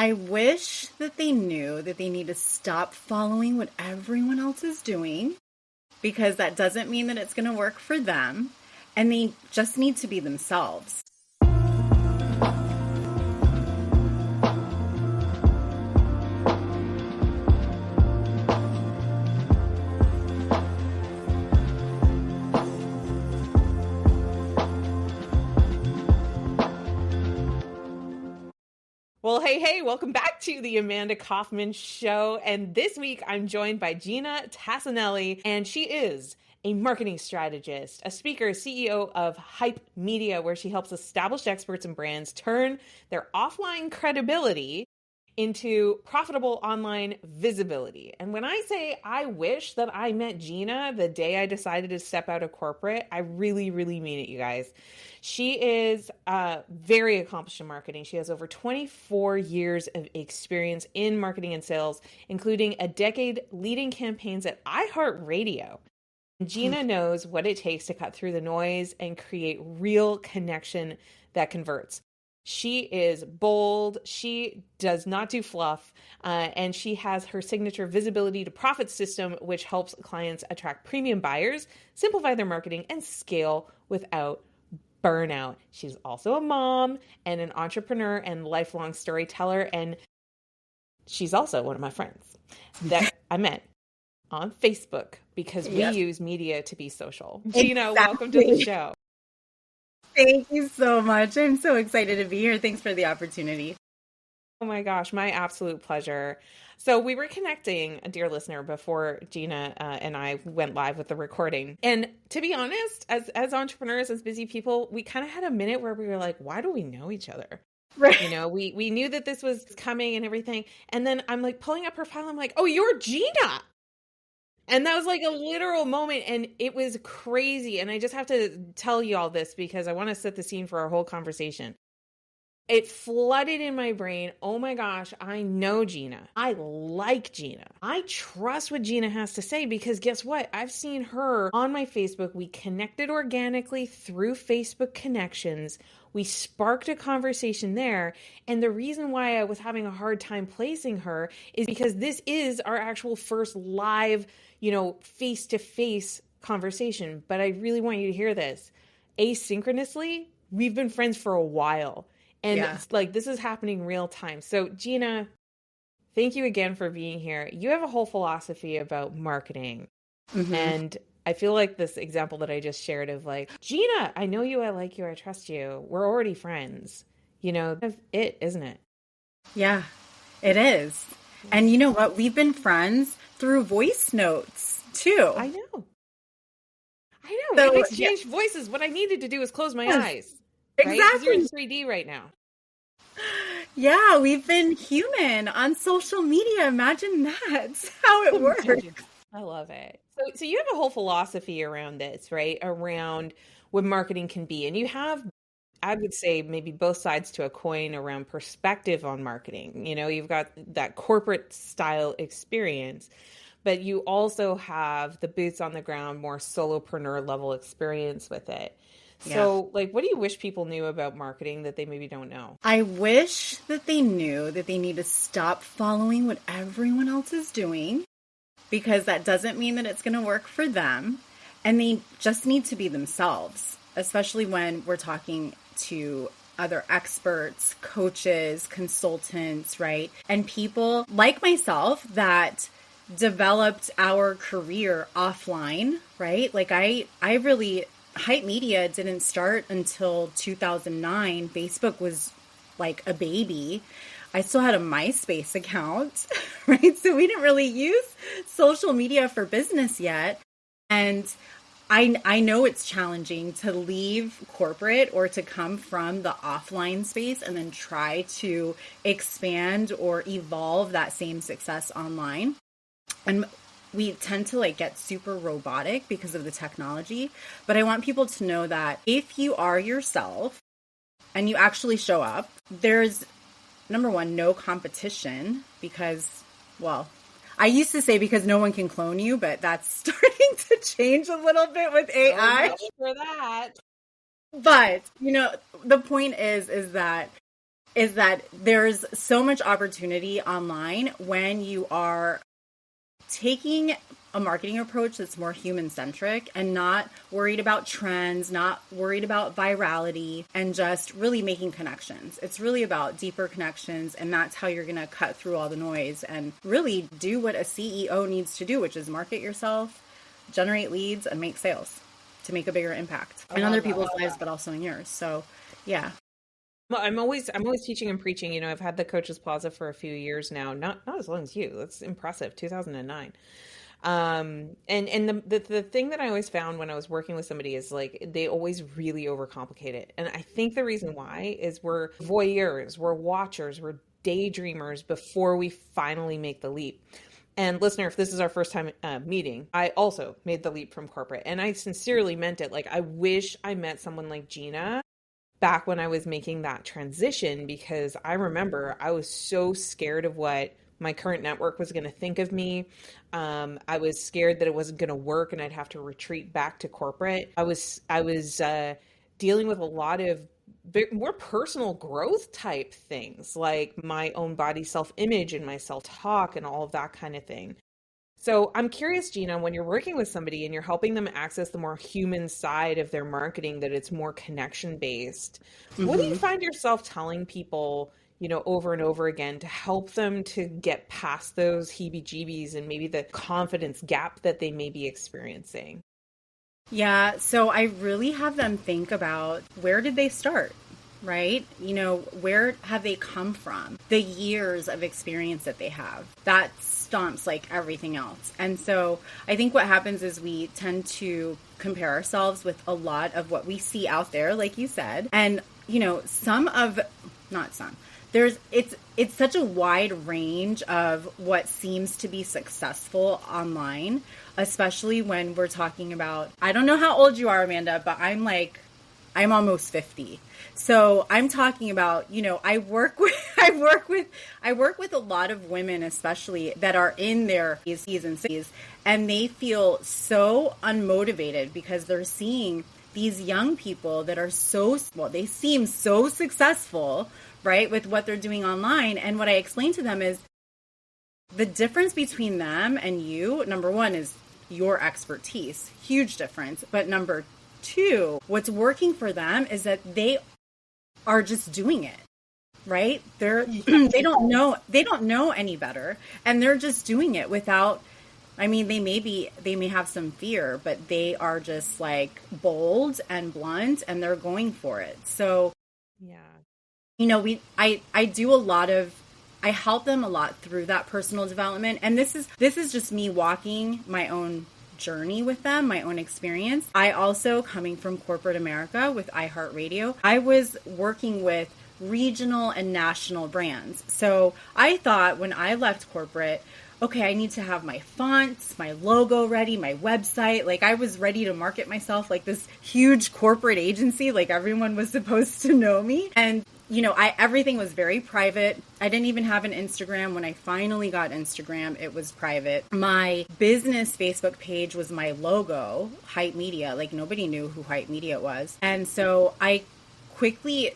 I wish that they knew that they need to stop following what everyone else is doing, because that doesn't mean that it's going to work for them. And they just need to be themselves. Well, hey, welcome back to the Amanda Kaufman Show. And this week I'm joined by Ginna Tassanelli, and she is a marketing strategist, a speaker, CEO of Hype Media, where she helps established experts and brands turn their offline credibility into profitable online visibility. And when I say I wish that I met Ginna the day I decided to step out of corporate, I really, really mean it, you guys. She is very accomplished in marketing. She has over 24 years of experience in marketing and sales, including a decade leading campaigns at iHeartRadio. Ginna knows what it takes to cut through the noise and create real connection that converts. She is bold. She does not do fluff. And she has her signature visibility to profit system, which helps clients attract premium buyers, simplify their marketing, and scale without burnout. She's also a mom and an entrepreneur and lifelong storyteller. And she's also one of my friends that I met on Facebook because we use media to be social. Ginna, welcome to the show. Thank you so much. I'm so excited to be here. Thanks for the opportunity. Oh my gosh, my absolute pleasure. So we were connecting, a dear listener, before Ginna and I went live with the recording. And to be honest, as entrepreneurs, as busy people, we kind of had a minute where we were like, why do we know each other? Right. You know, we knew that this was coming and everything. And then I'm like pulling up her file. I'm like, oh, you're Ginna. And that was like a literal moment, and it was crazy. And I just have to tell you all this because I want to set the scene for our whole conversation. It flooded in my brain. Oh my gosh, I know Ginna. I like Ginna. I trust what Ginna has to say because guess what? I've seen her on my Facebook. We connected organically through Facebook connections. We sparked a conversation there. And the reason why I was having a hard time placing her is because this is our actual first live, face-to-face conversation. But I really want you to hear this. Asynchronously, we've been friends for a while. And it's like, this is happening real time. So Ginna, thank you again for being here. You have a whole philosophy about marketing. Mm-hmm. And I feel like this example that I just shared of like, Ginna, I know you, I like you, I trust you. We're already friends. It, isn't it? Yeah, it is. And you know what? We've been friends through voice notes too. I know. So, we exchanged voices. What I needed to do was close my eyes. Right? Exactly. You're in 3D right now. Yeah, we've been human on social media. Imagine that. How it works. I love it. So you have a whole philosophy around this, right? Around what marketing can be. And you have, I would say, maybe both sides to a coin around perspective on marketing. You've got that corporate style experience, but you also have the boots on the ground, more solopreneur level experience with it. So, what do you wish people knew about marketing that they maybe don't know? I wish that they knew that they need to stop following what everyone else is doing, because that doesn't mean that it's going to work for them. And they just need to be themselves, especially when we're talking to other experts, coaches, consultants, right? And people like myself that developed our career offline, right? Like I really... Hype Media didn't start until 2009. Facebook was like a baby. I still had a MySpace account, right? So we didn't really use social media for business yet. And I know it's challenging to leave corporate or to come from the offline space and then try to expand or evolve that same success online. And we tend to get super robotic because of the technology. But I want people to know that if you are yourself and you actually show up, there's, number one, no competition because, I used to say because no one can clone you, but that's starting to change a little bit with AI. For that. But, the point is that is that there's so much opportunity online when you are taking a marketing approach that's more human centric and not worried about trends, not worried about virality, and just really making connections. It's really about deeper connections, and that's how you're going to cut through all the noise and really do what a CEO needs to do, which is market yourself, generate leads, and make sales to make a bigger impact in other people's lives, but also in yours. So, yeah. Well, I'm always teaching and preaching. You know, I've had the Coaches Plaza for a few years now. Not as long as you. That's impressive. 2009. And the thing that I always found when I was working with somebody is like they always really overcomplicate it. And I think the reason why is we're voyeurs, we're watchers, we're daydreamers before we finally make the leap. And listener, if this is our first time meeting, I also made the leap from corporate, and I sincerely meant it. Like, I wish I met someone like Ginna back when I was making that transition, because I remember I was so scared of what my current network was going to think of me. I was scared that it wasn't going to work and I'd have to retreat back to corporate. I was dealing with a lot of more personal growth type things, like my own body self-image and my self-talk and all of that kind of thing. So I'm curious, Ginna, when you're working with somebody and you're helping them access the more human side of their marketing, that it's more connection based, what do you find yourself telling people, you know, over and over again to help them to get past those heebie-jeebies and maybe the confidence gap that they may be experiencing? Yeah, so I really have them think about, where did they start, right? You know, where have they come from? The years of experience that they have. That stomps like everything else. And so I think what happens is we tend to compare ourselves with a lot of what we see out there, like you said. And, you know, not some. It's such a wide range of what seems to be successful online, especially when we're talking about, I don't know how old you are, Amanda, but I'm almost 50. So I'm talking about, you know, I work with a lot of women, especially that are in their C's and C's, and they feel so unmotivated because they're seeing these young people that are they seem so successful, right, with what they're doing online. And what I explain to them is the difference between them and you, number one, is your expertise, huge difference. But number two, what's working for them is that they are just doing it, right? They don't know any better, and they're just doing it without, I mean, they may have some fear, but they are just like bold and blunt, and they're going for it. So, yeah, you know, I help them a lot through that personal development. And this is just me walking my own journey with them, my own experience. I also, coming from corporate America with iHeartRadio, I was working with regional and national brands. So I thought when I left corporate, okay, I need to have my fonts, my logo ready, my website. Like, I was ready to market myself like this huge corporate agency, like everyone was supposed to know me. And, you know, everything was very private. I didn't even have an Instagram. When I finally got Instagram, it was private. My business Facebook page was my logo, Hype Media. Like, nobody knew who Hype Media was. And so I quickly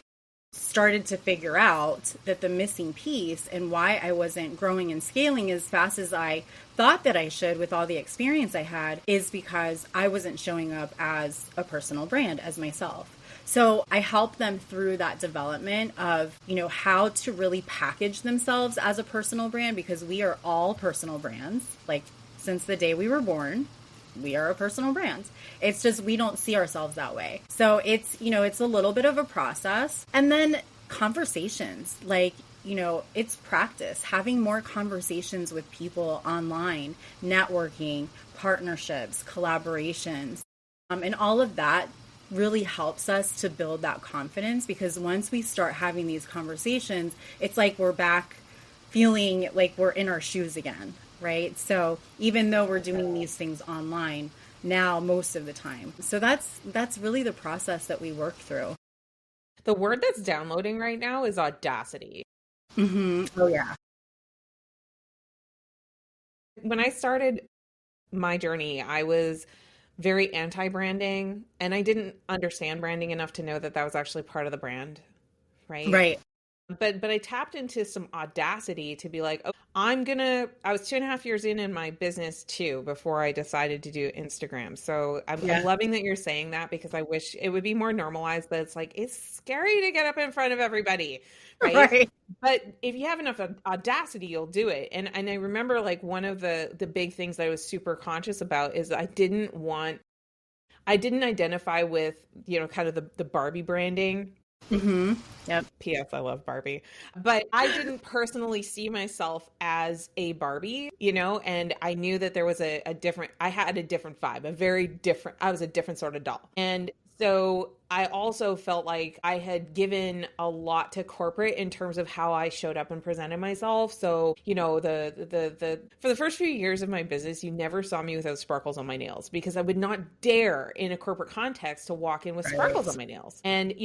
started to figure out that the missing piece and why I wasn't growing and scaling as fast as I thought that I should with all the experience I had is because I wasn't showing up as a personal brand, as myself. So I help them through that development of, you know, how to really package themselves as a personal brand, because we are all personal brands. Like, since the day we were born, we are a personal brand. It's just we don't see ourselves that way. So it's, you know, it's a little bit of a process. And then conversations, like, you know, it's practice, having more conversations with people online, networking, partnerships, collaborations, and all of that really helps us to build that confidence, because once we start having these conversations, it's like we're back feeling like we're in our shoes again, right? So even though we're doing these things online now most of the time. So that's really the process that we work through. The word that's downloading right now is audacity. Mm-hmm. Oh, yeah. When I started my journey, I was very anti-branding, and I didn't understand branding enough to know that that was actually part of the brand, right? Right. But I tapped into some audacity to be like, oh, I was 2.5 years in my business too before I decided to do Instagram. So I'm Yeah. loving that you're saying that, because I wish it would be more normalized that it's like, it's scary to get up in front of everybody, right? Right. But if you have enough audacity, you'll do it. And I remember like one of the big things that I was super conscious about is I didn't identify with, kind of the Barbie branding. Mm-hmm. Yep. P.S. I love Barbie. But I didn't personally see myself as a Barbie, and I knew that there was I had a different vibe, I was a different sort of doll. And so I also felt like I had given a lot to corporate in terms of how I showed up and presented myself. So, the for the first few years of my business, you never saw me without sparkles on my nails, because I would not dare in a corporate context to walk in with sparkles on my nails. And,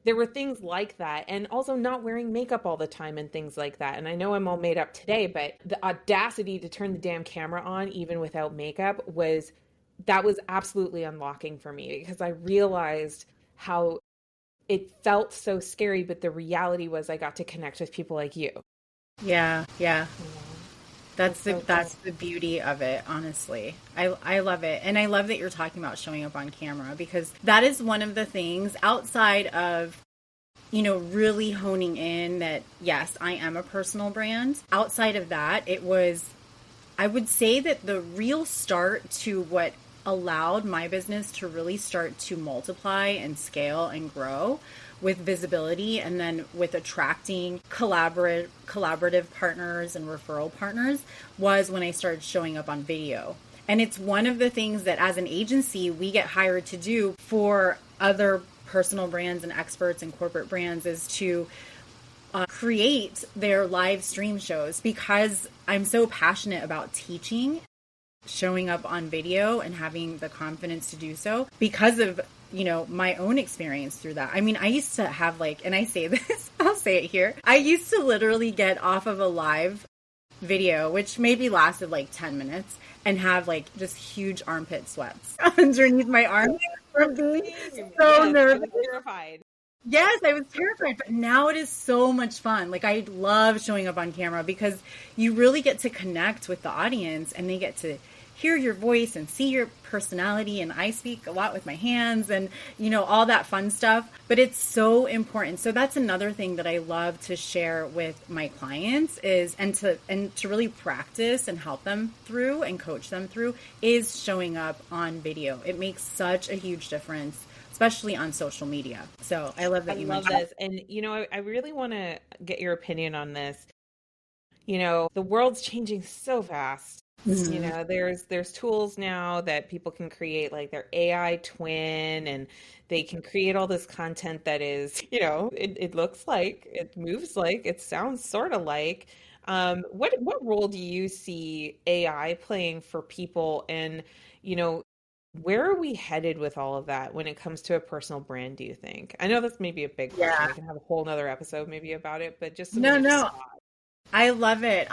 there were things like that, and also not wearing makeup all the time and things like that. And I know I'm all made up today, but the audacity to turn the damn camera on even without makeup was absolutely unlocking for me, because I realized how it felt so scary, but the reality was I got to connect with people like you. Yeah. Yeah. That's so that's the beauty of it, honestly. I love it. And I love that you're talking about showing up on camera, because that is one of the things outside of, really honing in that, yes, I am a personal brand. Outside of that, I would say that the real start to what allowed my business to really start to multiply and scale and grow with visibility, and then with attracting collaborative partners and referral partners, was when I started showing up on video. And it's one of the things that as an agency we get hired to do for other personal brands and experts and corporate brands, is to create their live stream shows, because I'm so passionate about teaching, showing up on video and having the confidence to do so, because of my own experience through that. I mean, I used to have and I say this, I'll say it here, I used to literally get off of a live video, which maybe lasted 10 minutes, and have just huge armpit sweats underneath my arms from being so nervous. I was terrified. Yes, I was terrified, but now it is so much fun. I love showing up on camera, because you really get to connect with the audience, and they get to hear your voice and see your personality. And I speak a lot with my hands and, all that fun stuff, but it's so important. So that's another thing that I love to share with my clients and to really practice and help them through and coach them through, is showing up on video. It makes such a huge difference, especially on social media. So I love that you mentioned this. And, I really want to get your opinion on this. The world's changing so fast. Mm-hmm. There's tools now that people can create their AI twin, and they can create all this content that is, it looks like, it moves like, it sounds sort of like. What role do you see AI playing for people? And, where are we headed with all of that when it comes to a personal brand, do you think? I know that's maybe a big question. Yeah. We can have a whole nother episode maybe about it, but just some No, initial no. thoughts. I love it.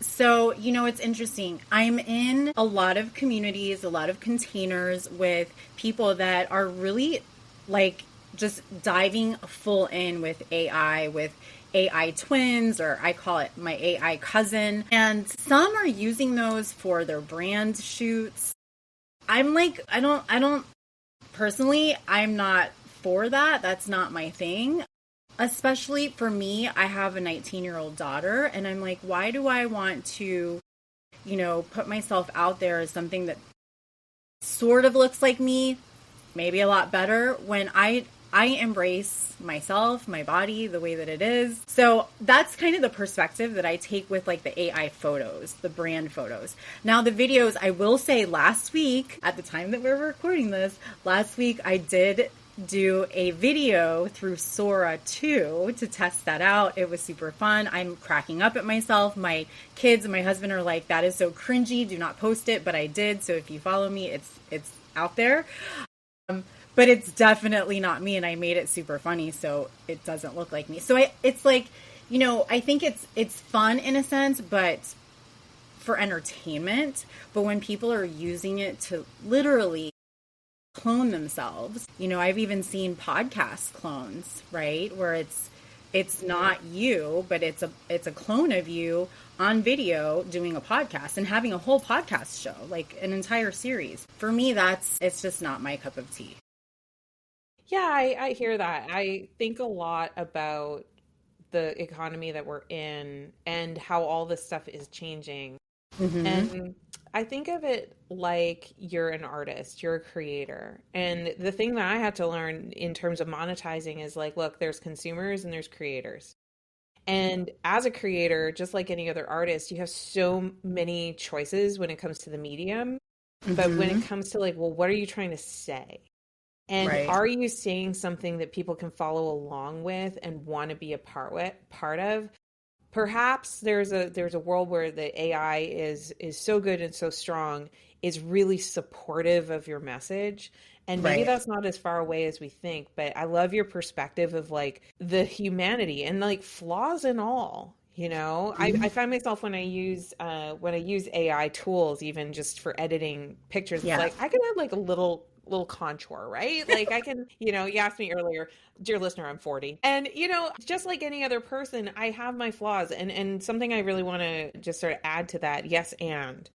So, it's interesting. I'm in a lot of communities, a lot of containers with people that are really just diving full in with AI, with AI twins, or I call it my AI cousin. And some are using those for their brand shoots. I'm I don't personally, I'm not for that. That's not my thing. Especially for me, I have a 19-year-old daughter, and I'm like, why do I want to, put myself out there as something that sort of looks like me, maybe a lot better, when I embrace myself, my body, the way that it is. So that's kind of the perspective that I take with the AI photos, the brand photos. Now the videos, I will say, last week, at the time that we're recording this, last week I did do a video through Sora 2 to test that out. It was super fun. I'm cracking up at myself. My kids and my husband are like, that is so cringy, do not post it, but I did. So if you follow me, it's out there. But it's definitely not me, and I made it super funny, so it doesn't look like me. So it's I think it's fun in a sense, but for entertainment. But when people are using it to literally clone themselves, I've even seen podcast clones, right? Where it's It's not you, but it's a clone of you on video doing a podcast and having a whole podcast show, like an entire series. For me, it's just not my cup of tea. Yeah, I hear that. I think a lot about the economy that we're in and how all this stuff is changing. Mm-hmm. And I think of it like you're an artist, you're a creator. And the thing that I had to learn in terms of monetizing is like, look, there's consumers and there's creators. And as a creator, just like any other artist, you have so many choices when it comes to the medium. But when Mm-hmm. it comes to like, well, what are you trying to say? And Right. are you saying something that people can follow along with and want to be a part of? Perhaps there's a world where the AI is so good and so strong, is really supportive of your message. And maybe Right. that's not as far away as we think, but I love your perspective of like the humanity and like flaws and all. I Mhm. find myself when I use AI tools, even just for editing pictures, it's Yeah. like I can add like a little contour, right? Like I can, you asked me earlier, dear listener, I'm 40. And just like any other person, I have my flaws, and something I really want to just sort of add to that. Yes, and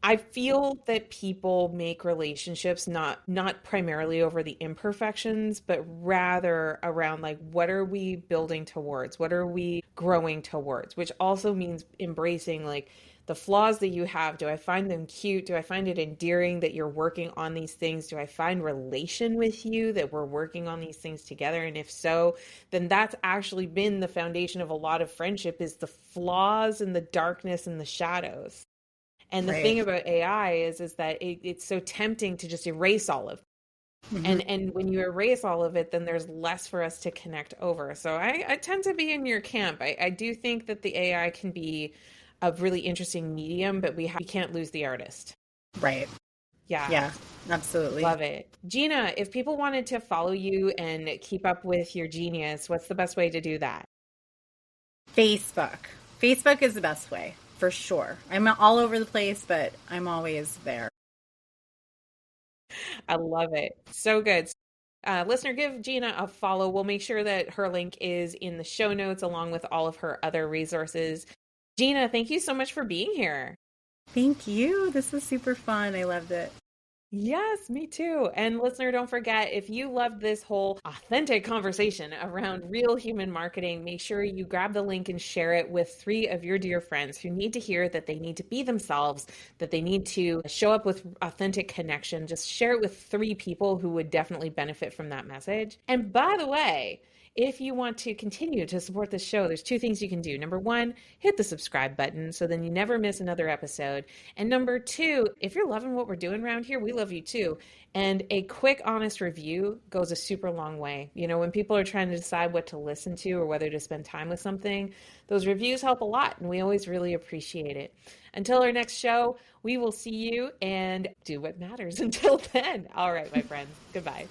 I feel that people make relationships not primarily over the imperfections, but rather around like what are we building towards? What are we growing towards? Which also means embracing like the flaws that you have. Do I find them cute? Do I find it endearing that you're working on these things? Do I find relation with you that we're working on these things together? And if so, then that's actually been the foundation of a lot of friendship, is the flaws and the darkness and the shadows. And the Right. thing about AI is that it's so tempting to just erase all of it. Hmm. And when you erase all of it, then there's less for us to connect over. So I tend to be in your camp. I do think that the AI can be a really interesting medium, but we can't lose the artist. Right. Yeah, Yeah. Absolutely. love it. Gina, if people wanted to follow you and keep up with your genius, what's the best way to do that? Facebook. Facebook is the best way for sure. I'm all over the place, but I'm always there. I love it. So good. Listener, give Gina a follow. We'll make sure that her link is in the show notes along with all of her other resources. Gina, thank you so much for being here. Thank you. This was super fun. I loved it. Yes, me too. And listener, don't forget, if you loved this whole authentic conversation around real human marketing, make sure you grab the link and share it with 3 of your dear friends who need to hear that they need to be themselves, that they need to show up with authentic connection. Just share it with 3 people who would definitely benefit from that message. And by the way, if you want to continue to support this show, there's 2 things you can do. Number 1, hit the subscribe button so then you never miss another episode. And number 2, if you're loving what we're doing around here, we love you too. And a quick, honest review goes a super long way. When people are trying to decide what to listen to or whether to spend time with something, those reviews help a lot, and we always really appreciate it. Until our next show, we will see you and do what matters. Until then, all right, my friends, goodbye.